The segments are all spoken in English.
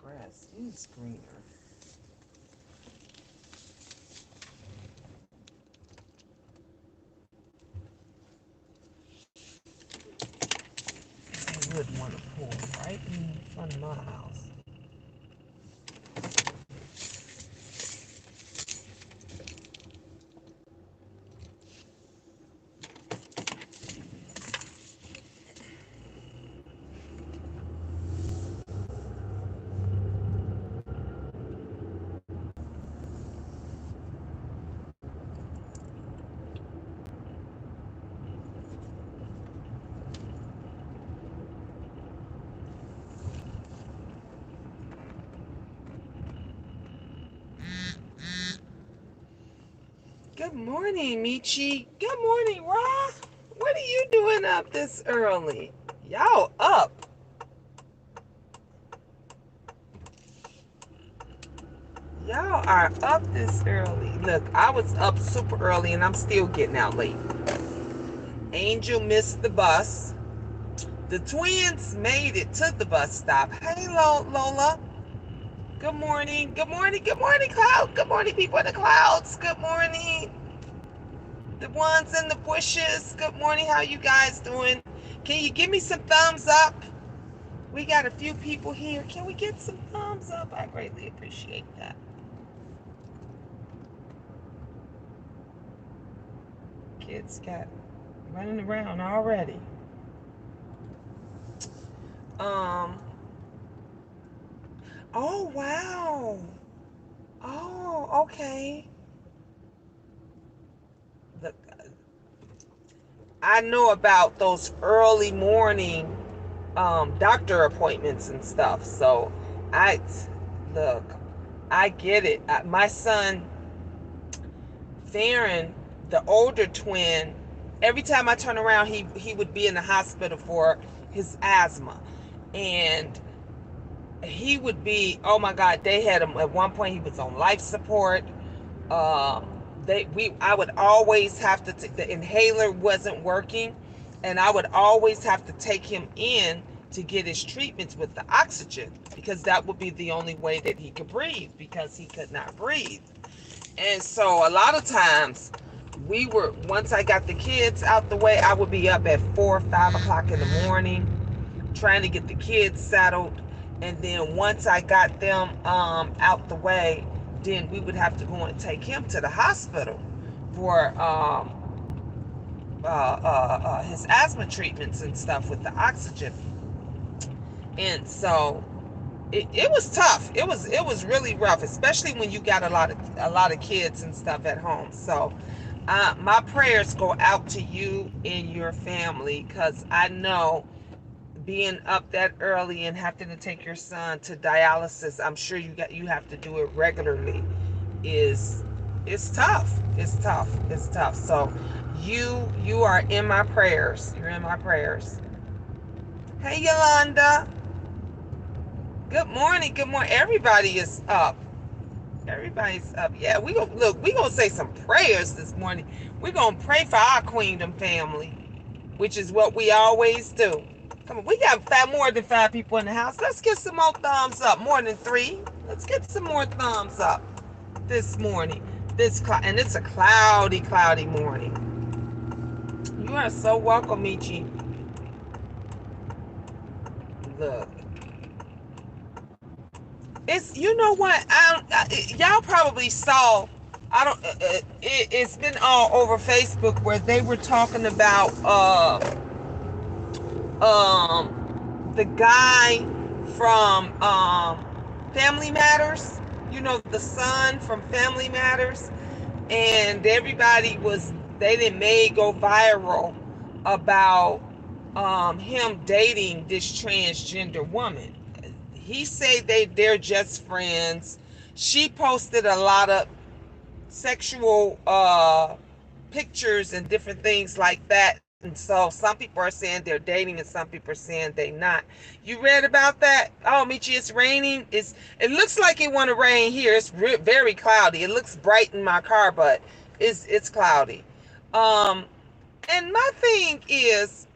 grass is greener. I would want to pull right in front of my house. Good morning, Michi. Good morning, Ra. What are you doing up this early? Y'all up. Y'all are up this early. Look, I was up super early and I'm still getting out late. Angel missed the bus. The twins made it to the bus stop. Hey, Lola. Good morning. Good morning. Good morning, cloud. Good morning, people in the clouds. Good morning. The ones in the bushes. Good morning. How you guys doing? Can you give me some thumbs up? We got a few people here. Can we get some thumbs up? I greatly appreciate that. Kids got running around already. Um. Oh, wow. Oh, okay. Look, I know about those early morning doctor appointments and stuff. So I look, I get it. My son Theron, the older twin, every time I turn around, he would be in the hospital for his asthma, and he would be. Oh my God, they had him at one point. He was on life support. Uh, I would always have to the inhaler wasn't working, and I would always have to take him in to get his treatments with the oxygen because that would be the only way that he could breathe because he could not breathe. And so a lot of times once I got the kids out the way, I would be up at 4 or 5 o'clock in the morning trying to get the kids settled. And then once I got them out the way, then we would have to go and take him to the hospital for his asthma treatments and stuff with the oxygen. And so it was tough. It was really rough, especially when you got a lot of kids and stuff at home. So my prayers go out to you and your family because I know being up that early and having to take your son to dialysis, I'm sure you have to do it regularly. Is It's tough. It's tough. It's tough. So you are in my prayers. You're in my prayers. Hey Yolanda. Good morning. Good morning. Everybody is up. Everybody's up. Yeah, we gonna look. We gonna say some prayers this morning. We're gonna pray for our Queendom family, which is what we always do. Come on, we got more than 5 people in the house. Let's get some more thumbs up. More than 3. Let's get some more thumbs up this morning. And it's a cloudy, cloudy morning. You are so welcome, Michi. Look, it's you know what? Y'all probably saw. I don't. It's been all over Facebook where they were talking about the guy from Family Matters. You know, the son from Family Matters, and they didn't may go viral about him dating this transgender woman. He say they're just friends. She posted a lot of sexual pictures and different things like that. And so some people are saying they're dating and some people are saying they not. You read about that? Oh, Michi, it's raining. It looks like it want to rain here. It's very cloudy. It looks bright in my car, but it's cloudy. Um, and my thing is,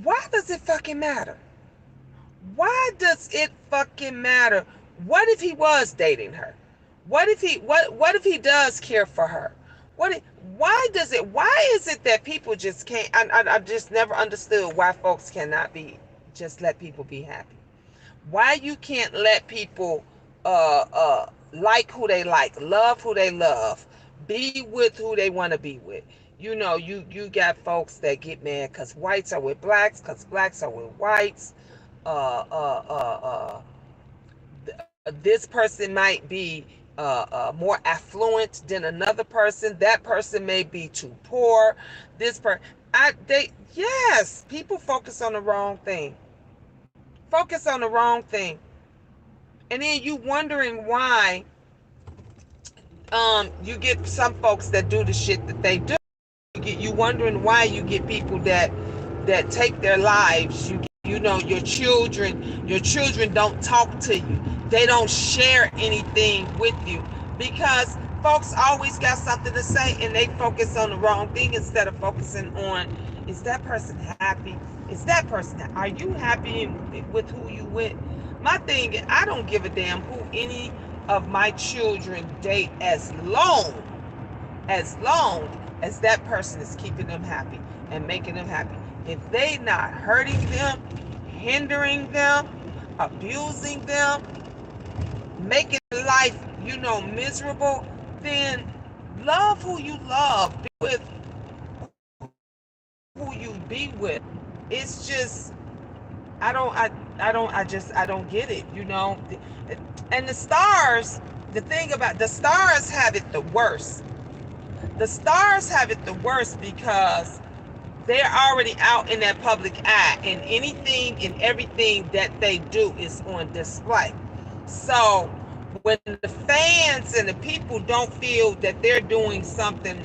why does it fucking matter? Why does it fucking matter? What if he was dating her? What if he does care for her? Why does it, why is it that people just can't, I just never understood why folks cannot be, just let people be happy. Why you can't let people like who they like, love who they love, be with who they want to be with. You got folks that get mad because whites are with blacks, because blacks are with whites. This person might be more affluent than another person. That person may be too poor. This person, yes, people focus on the wrong thing. Focus on the wrong thing, and then you wondering why you get some folks that do the shit that they do. You wondering why you get people that take their lives. Your children don't talk to you. They don't share anything with you because folks always got something to say, and they focus on the wrong thing instead of focusing on, is that person happy? Is that person, are you happy with who you with? My thing, I don't give a damn who any of my children date, as long as that person is keeping them happy and making them happy. If they not hurting them, hindering them, abusing them, making life, miserable, then love who you love, be with who you be with. It's just, I don't get it, And the thing about the stars have it the worst. The stars have it the worst because they're already out in that public eye, and anything and everything that they do is on display. So when the fans and the people don't feel that they're doing something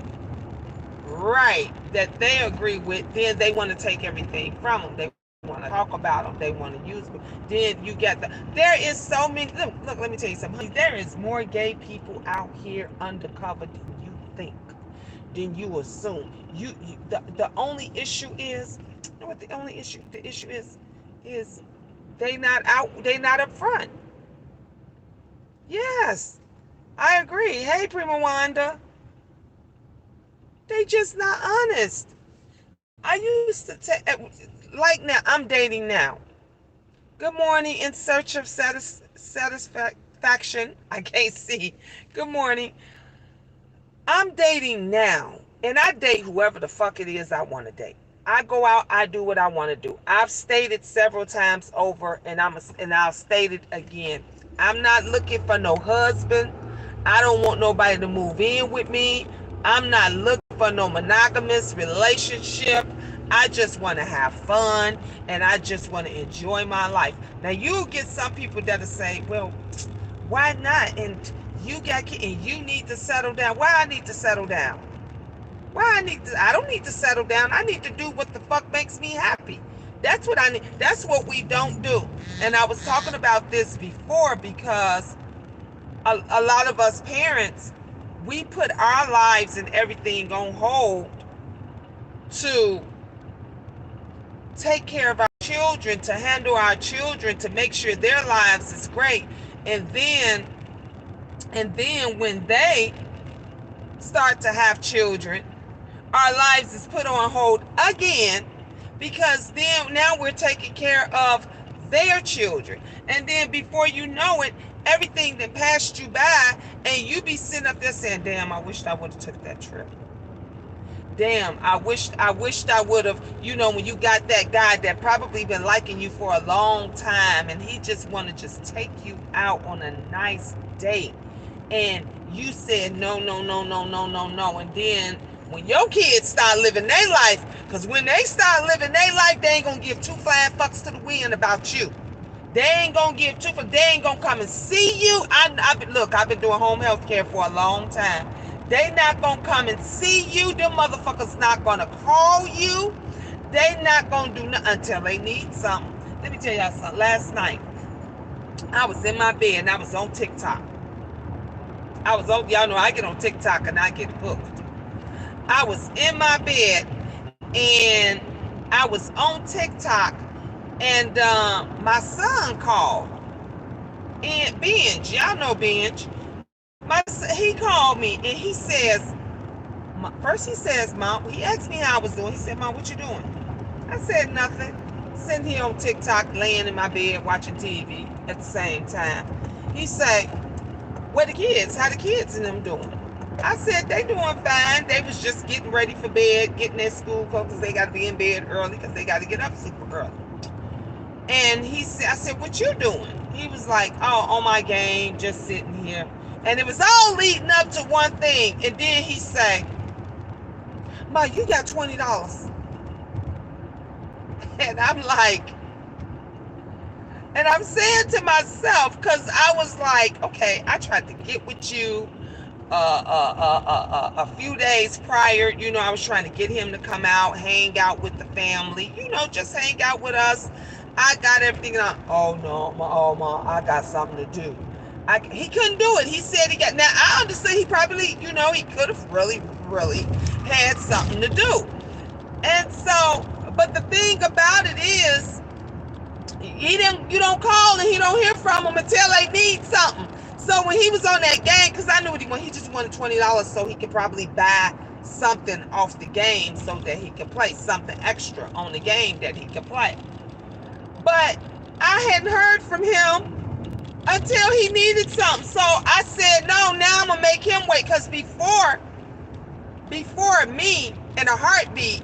right that they agree with, then they want to take everything from them. They want to talk about them. They want to use them. Then you get there is so many. Look, let me tell you something. There is more gay people out here undercover than you think, than you assume. The only issue is, you know what the only issue? The issue is they not out. They not up front. Yes, I agree. Hey, Prima Wanda, they just not honest. I used to take, like, now I'm dating now. Good morning, in search of satisfaction. I can't see. Good morning. I'm dating now, and I date whoever the fuck it is I want to date. I go out, I do what I want to do. I've stated several times over, and I'll state it again. I'm not looking for no husband. I don't want nobody to move in with me. I'm not looking for no monogamous relationship. I just want to have fun, and I just want to enjoy my life. Now you'll get some people that'll say, "Well, why not?" And you got kids, and you need to settle down. Why I need to settle down? I don't need to settle down. I need to do what the fuck makes me happy. That's what I need. That's what we don't do. And I was talking about this before because a lot of us parents, we put our lives and everything on hold to take care of our children, to handle our children, to make sure their lives is great. And then when they start to have children, our lives is put on hold again, because then now we're taking care of their children. And then before you know it, everything that passed you by, and you be sitting up there saying, damn, I wished I would have took that trip. Damn, I wished I would have, when you got that guy that probably been liking you for a long time, and he just want to just take you out on a nice date, and you said no, no, no, no, no, no, no. And then when your kids start living their life, because when they start living their life, they ain't gonna give two flying fucks to the wind about you. They ain't gonna give two fucks. They ain't gonna come and see you. I've been doing home health care for a long time. They not gonna come and see you. Them motherfuckers not gonna call you. They not gonna do nothing until they need something. Let me tell y'all something. Last night, I was in my bed and I was on TikTok. Y'all know I get on TikTok and I get hooked. I was in my bed and I was on TikTok, And my son called, and Benj, y'all know Benj. He called me and he says, first he says, Mom, he asked me how I was doing. He said, Mom, what you doing? I said, nothing. Sitting here on TikTok, laying in my bed, watching TV at the same time. He said, where the kids? How the kids and them doing? I said, they doing fine. They was just getting ready for bed, getting their school clothes because they got to be in bed early because they got to get up super early. And he said, I said, what you doing? He was like, oh, on my game, just sitting here. And it was all leading up to one thing. And then he said, Ma, you got $20. And I'm like, and I'm saying to myself, because I was like, okay, I tried to get with you a few days prior. You know, I was trying to get him to come out, hang out with the family, you know, just hang out with us. I got everything on. Oh no, Ma, I got something to do. He couldn't do it. He said he got. Now I understand. He probably, you know, he could have really, really had something to do. And so, but the thing about it is, you don't call and he don't hear from them until they need something. So when he was on that game, because I knew what he wanted, he just wanted $20 so he could probably buy something off the game so that he could play something extra on the game that he could play. But I hadn't heard from him until he needed something. So I said, no, now I'm going to make him wait. Because before me, in a heartbeat,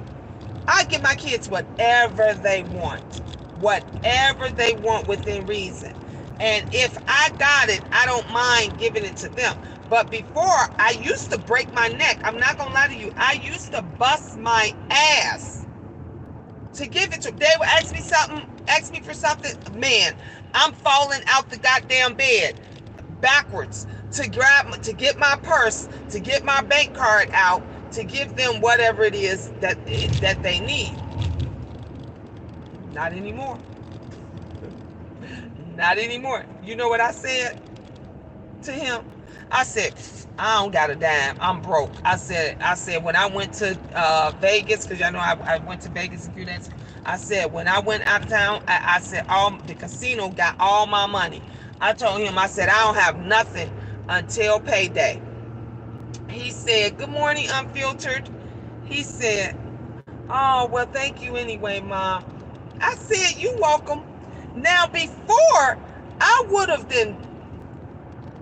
I give my kids whatever they want. Whatever they want within reason. And if I got it, I don't mind giving it to them. But before, I used to break my neck. I'm not going to lie to you. I used to bust my ass to give it to them. They would ask me for something. Man, I'm falling out the goddamn bed backwards to get my purse, to get my bank card out, to give them whatever it is that they need. Not anymore. Not anymore. You know what I said to him? I said, I don't got a dime. I'm broke. I said when I went to Vegas, because y'all know I went to Vegas a few days ago. I said when I went out of town, I said the casino got all my money. I told him, I said, I don't have nothing until payday. He said, good morning, Unfiltered. He said, oh, well, thank you anyway, Mom. I said, you welcome. Now, before, I would have then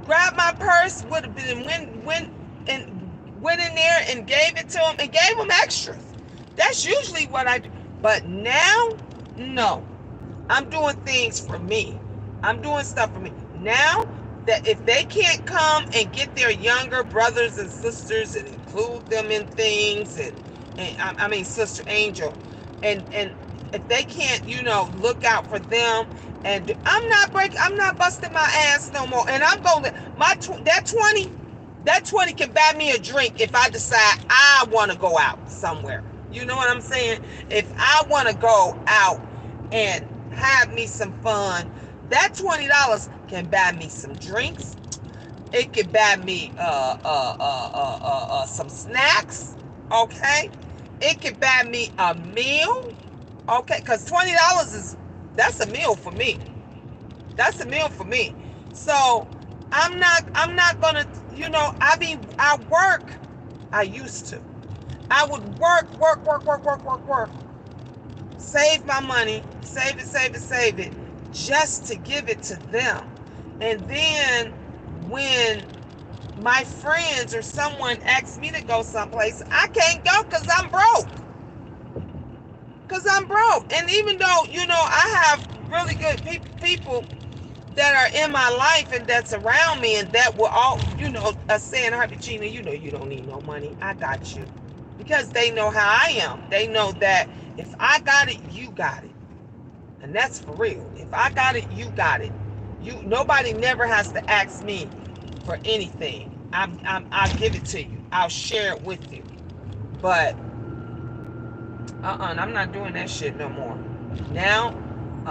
grabbed my purse, would have been went in there and gave it to him and gave him extras. That's usually what I do. But now, no. I'm doing things for me. I'm doing stuff for me. Now, that if they can't come and get their younger brothers and sisters and include them in things, and I mean, Sister Angel, and if they can't, you know, look out for them, and I'm not busting my ass no more. And I'm going to that 20 can buy me a drink if I decide I want to go out somewhere. You know what I'm saying? If I want to go out and have me some fun, that $20 can buy me some drinks. It can buy me some snacks. Okay, it can buy me a meal. Okay, because $20 that's a meal for me. That's a meal for me. So I'm not gonna, you know, I work. I used to. I would work. Save my money, save it, just to give it to them. And then when my friends or someone asks me to go someplace, I can't go because I'm broke. And even though, you know, I have really good people that are in my life and that's around me, and that will all, you know, saying, Gina, you know you don't need no money. I got you. Because they know how I am. They know that if I got it, you got it. And that's for real. If I got it, you got it. Nobody never has to ask me for anything. I'll give it to you. I'll share it with you. But I'm not doing that shit no more. Now,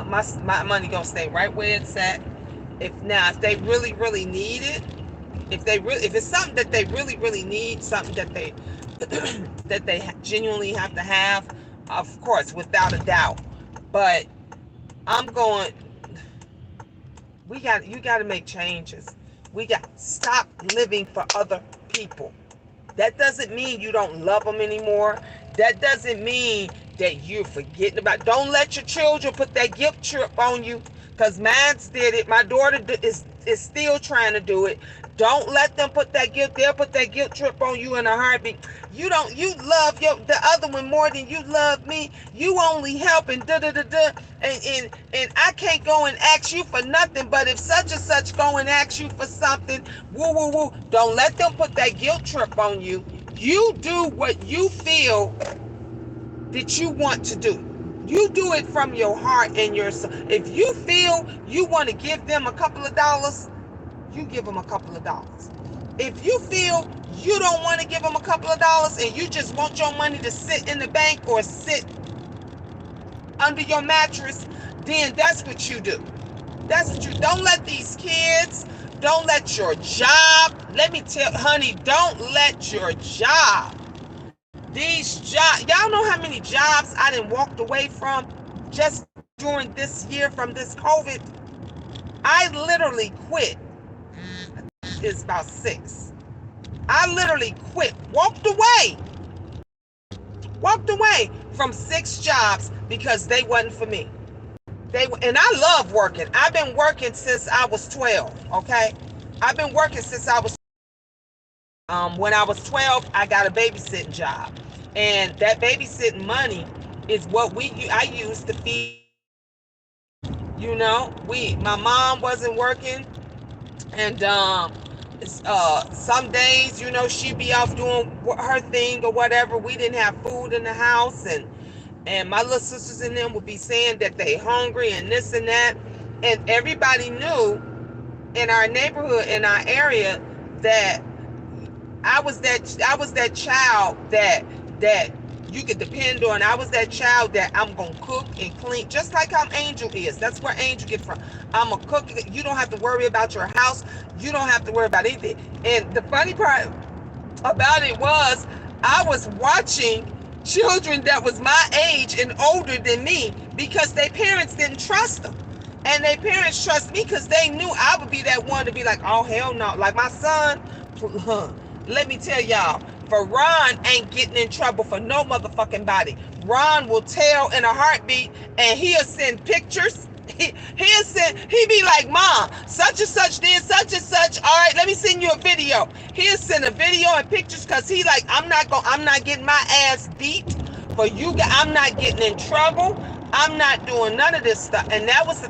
my money gonna stay right where it's at. If they really need it, if it's something that they really need, something that they that they genuinely have to have, of course, without a doubt. But I'm going, you got to make changes. We got stop living for other people. That doesn't mean you don't love them anymore. That doesn't mean that you're forgetting about. Don't let your children put that guilt trip on you, because mine's did it. My daughter is still trying to do it. Don't let them put that guilt. They'll put that guilt trip on you in a heartbeat. You love the other one more than you love me. You only helping da da da da. And I can't go and ask you for nothing. But if such and such go and ask you for something, woo woo woo. Don't let them put that guilt trip on you. You do what you feel that you want to do. You do it from your heart and your soul. If you feel you want to give them a couple of dollars, you give them a couple of dollars. If you feel you don't want to give them a couple of dollars and you just want your money to sit in the bank or sit under your mattress, then that's what you do. That's what you don't let these kids, don't let your job, let me tell, honey, don't let your job, these jobs, y'all know how many jobs I done walked away from just during this year from this COVID? I literally quit. It's about 6. I literally quit, walked away from 6 jobs because they wasn't for me. And I love working. I've been working since I was 12. Okay, I've been working since I was. When I was 12, I got a babysitting job, and that babysitting money is what I used to feed. My mom wasn't working, and some days, she'd be off doing her thing or whatever. We didn't have food in the house, and my little sisters and them would be saying that they hungry and this and that, and everybody knew in our neighborhood, in our area, that I was that child that you could depend on. I was that child that I'm gonna cook and clean, just like how Angel is. That's where Angel get from. I'm a cook. You don't have to worry about your house. You don't have to worry about anything. And the funny part about it was, I was watching children that was my age and older than me, because their parents didn't trust them. And their parents trust me because they knew I would be that one to be like, oh, hell no. Like my son, let me tell y'all, for Ron ain't getting in trouble for no motherfucking body. Ron will tell in a heartbeat, and he'll send pictures. He be like, Mom, such and such did such and such. All right, let me send you a video. He'll send a video and pictures, because he like, I'm not getting my ass beat for you. I'm not getting in trouble. I'm not doing none of this stuff. And that was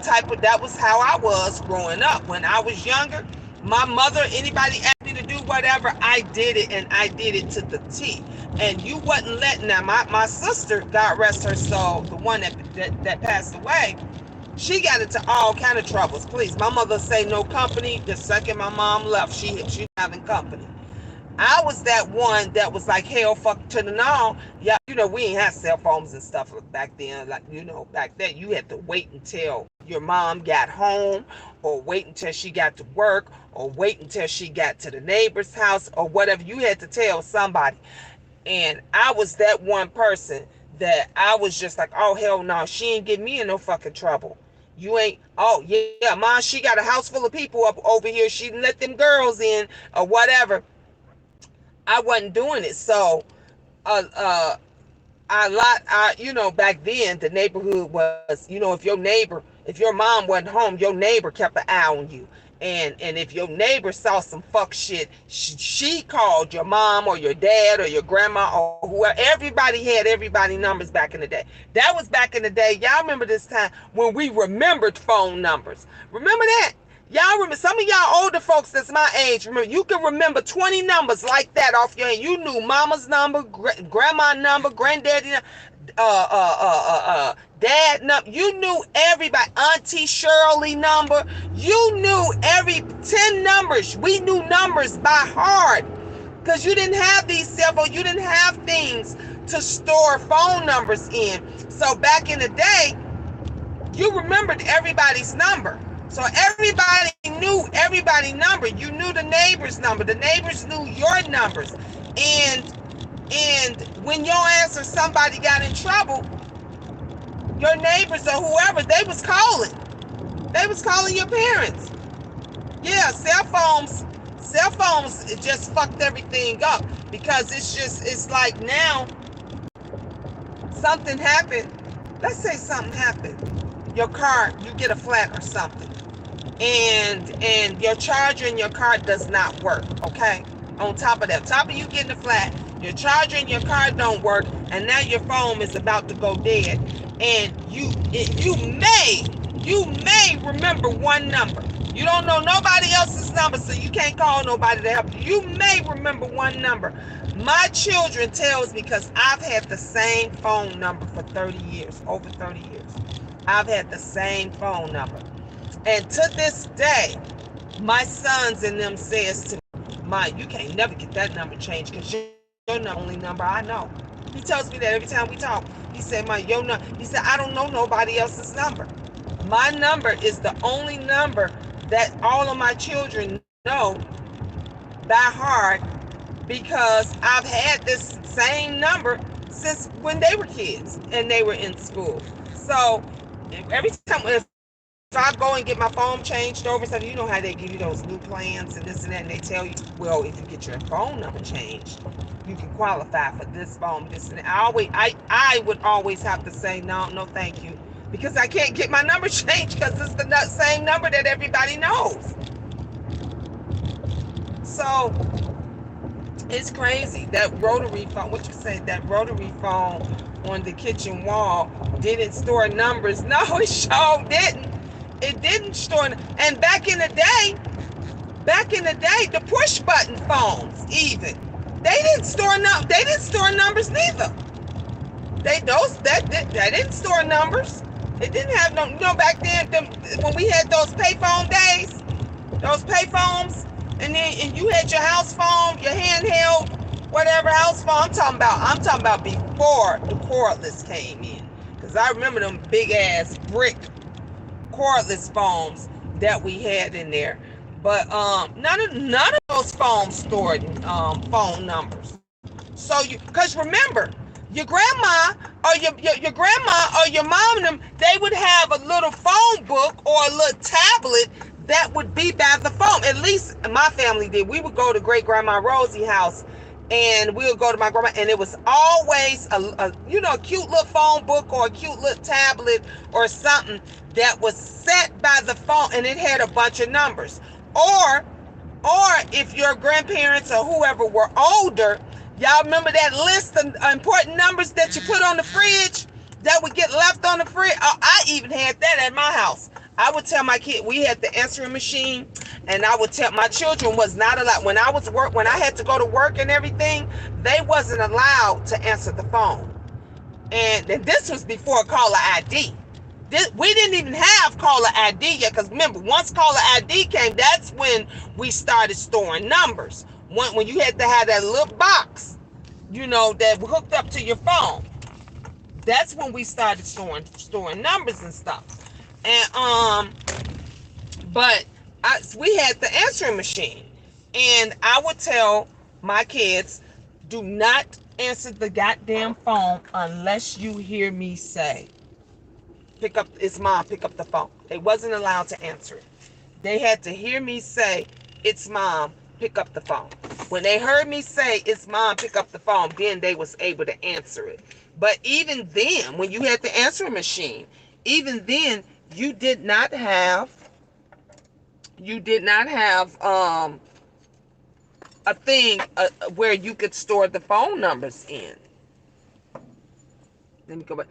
how I was growing up. When I was younger, my mother, anybody asked me to do whatever, I did it, and I did it to the T. And you wasn't letting that. My sister, God rest her soul, the one that passed away, she got into all kind of troubles. Please, my mother say no company. The second my mom left, she having company. I was that one that was like, hell, fuck to the no. Yeah, we ain't have cell phones and stuff back then. Like, back then you had to wait until your mom got home, or wait until she got to work, or wait until she got to the neighbor's house, or whatever. You had to tell somebody. And I was that one person that I was just like, oh, hell no, she ain't getting me in no fucking trouble. You ain't, oh, yeah, Mom, she got a house full of people up over here. She didn't let them girls in, or whatever. I wasn't doing it. So, back then the neighborhood was, if your mom wasn't home, your neighbor kept an eye on you. And if your neighbor saw some fuck shit, she called your mom or your dad or your grandma or whoever. Everybody had everybody numbers back in the day. That was back in the day. Y'all remember this time when we remembered phone numbers? Remember that? Y'all remember, some of y'all older folks that's my age, remember, you can remember 20 numbers like that off your hand. You knew mama's number, grandma number, granddaddy number, dad number. You knew everybody, Auntie Shirley number. You knew every 10 numbers. We knew numbers by heart, because you didn't have these cell phones. You didn't have things to store phone numbers in. So back in the day, you remembered everybody's number. So everybody knew everybody's number. You knew the neighbor's number. The neighbors knew your numbers. And when your ass or somebody got in trouble, your neighbors or whoever, they was calling. They was calling your parents. Yeah, cell phones it just fucked everything up, because it's like now something happened. Let's say something happened. Your car, you get a flat or something, and your charger in your car does not work, okay? On top of you getting a flat, your charger in your car don't work, and now your phone is about to go dead, and you may remember one number. You don't know nobody else's number, so you can't call nobody to help you. You may remember one number. My children tells me, because I've had the same phone number for 30 years, over 30 years. I've had the same phone number. And to this day, my sons and them says to me, Ma, you can't never get that number changed, because you're the only number I know. He tells me that every time we talk. He said, Ma, your number. He said, I don't know nobody else's number. My number is the only number that all of my children know by heart, because I've had this same number since when they were kids and they were in school. So every time if I go and get my phone changed over, so you know how they give you those new plans and this and that, and they tell you, well, if you get your phone number changed, you can qualify for this phone, this and that. I would always have to say no, thank you, because I can't get my number changed, because it's the same number that everybody knows. So it's crazy. That rotary phone, what you say, that rotary phone on the kitchen wall didn't store numbers. No, it sure didn't. It didn't store. And back in the day, the push button phones, even, they didn't store numbers neither. They didn't store numbers. It didn't have no, back then, when we had those payphone days, those payphones, and you had your house phone, your handheld, whatever house phone. I'm talking about before the cordless came in, because I remember them big ass brick cordless phones that we had in there. But none of those phones stored phone numbers. So because remember, your grandma or your grandma or your mom and them, they would have a little phone book or a little tablet that would be by the phone. At least my family did. We would go to great grandma Rosie's house, and we would go to my grandma, and it was always a cute little phone book or a cute little tablet or something that was set by the phone, and it had a bunch of numbers. Or if your grandparents or whoever were older, y'all remember that list of important numbers that you put on the fridge that would get left on the fridge? Oh, I even had that at my house. I would tell my kid, we had the answering machine, and I would tell my children was not allowed. When I had to go to work and everything, they wasn't allowed to answer the phone. And this was before caller ID. We didn't even have caller ID yet, because remember, once caller ID came, that's when we started storing numbers. When you had to have that little box, that hooked up to your phone. That's when we started storing numbers and stuff. And but we had the answering machine, and I would tell my kids, do not answer the goddamn phone unless you hear me say, it's mom, pick up the phone. They wasn't allowed to answer it. They had to hear me say, it's mom, pick up the phone. When they heard me say, it's mom, pick up the phone, then they was able to answer it. But even then, when you had the answering machine, even then, you did not have a thing where you could store the phone numbers in. Let me go back.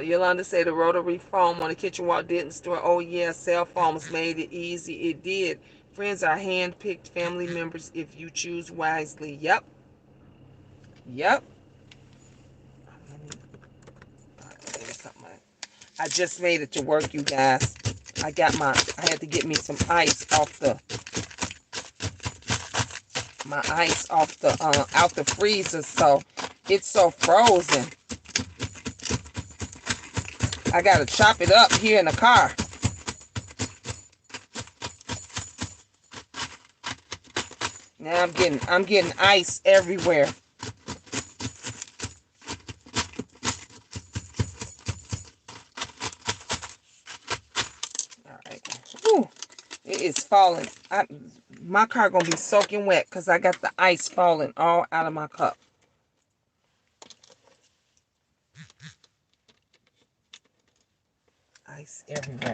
Yolanda said the rotary phone on the kitchen wall didn't store. Oh yeah, cell phones made it easy. It did. Friends are hand-picked family members if you choose wisely. Yep. I just made it to work, you guys. I had to get me some ice off the out the freezer, so it's so frozen. I gotta chop it up here in the car. Now I'm getting ice everywhere. Whew, it is falling. My car gonna be soaking wet because I got the ice falling all out of my cup. Ice everywhere.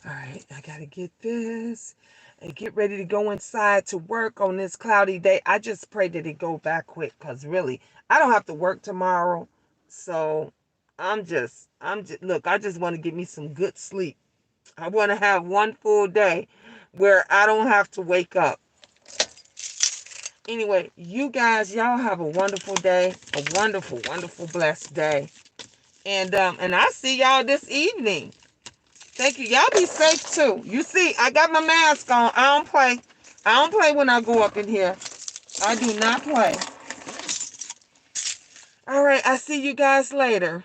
All right, I gotta get this and get ready to go inside to work on this cloudy day. I just pray that it go back quick because really, I don't have to work tomorrow. So look, I just want to get me some good sleep. I want to have one full day where I don't have to wake up. Anyway, you guys, y'all have a wonderful day, a wonderful, wonderful, blessed day. And I see y'all this evening. Thank you. Y'all be safe too. You see, I got my mask on. I don't play. I don't play when I go up in here. I do not play. All right, I see you guys later.